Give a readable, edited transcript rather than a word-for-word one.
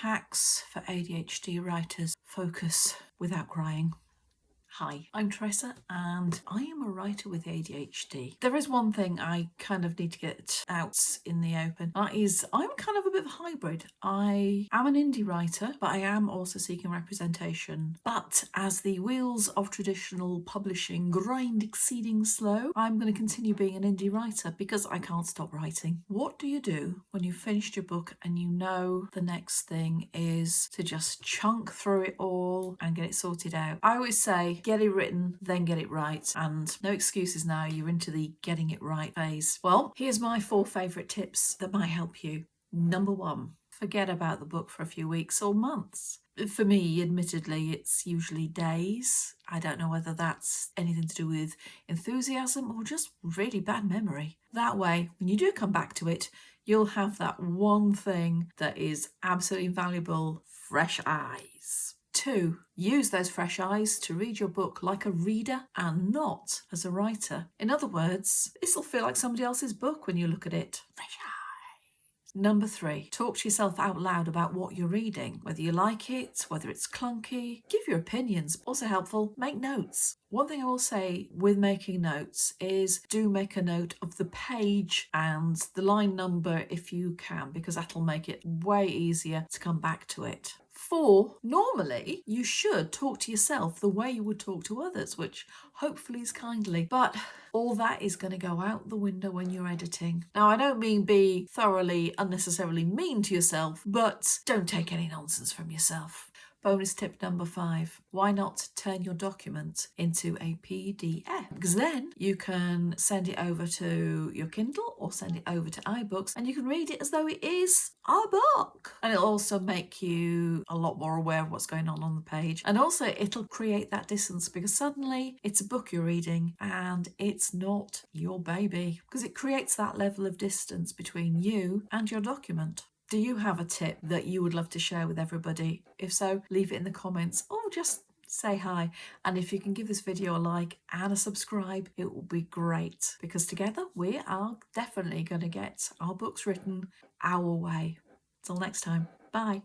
Hacks for ADHD writers. Focus without crying. Hi, I'm Teresa and I am a writer with ADHD. There is one thing I kind of need to get out in the open. That is, I'm kind of a bit of a hybrid. I am an indie writer, but I am also seeking representation. But as the wheels of traditional publishing grind exceeding slow, I'm going to continue being an indie writer because I can't stop writing. What do you do when you've finished your book and you know the next thing is to just chunk through it all and get it sorted out? I always say, get it written, then get it right. And no excuses now, you're into the getting it right phase. Well, here's my 4 favourite tips that might help you. Number 1, forget about the book for a few weeks or months. For me, admittedly, it's usually days. I don't know whether that's anything to do with enthusiasm or just really bad memory. That way, when you do come back to it, you'll have that one thing that is absolutely invaluable: fresh eyes. 2, use those fresh eyes to read your book like a reader and not as a writer. In other words, this will feel like somebody else's book when you look at it. Fresh eyes. Number 3, talk to yourself out loud about what you're reading, whether you like it, whether it's clunky. Give your opinions. Also helpful, make notes. One thing I will say with making notes is do make a note of the page and the line number if you can, because that'll make it way easier to come back to it. 4, normally you should talk to yourself the way you would talk to others, which hopefully is kindly, but all that is going to go out the window when you're editing. Now, I don't mean be thoroughly unnecessarily mean to yourself, but don't take any nonsense from yourself. Bonus tip number 5, why not turn your document into a PDF? Because then you can send it over to your Kindle or send it over to iBooks and you can read it as though it is a book. And it'll also make you a lot more aware of what's going on the page. And also it'll create that distance because suddenly it's a book you're reading and it's not your baby, because it creates that level of distance between you and your document. Do you have a tip that you would love to share with everybody? If so, leave it in the comments or just say hi. And if you can give this video a like and a subscribe, it will be great, because together we are definitely going to get our books written our way. Till next time, bye.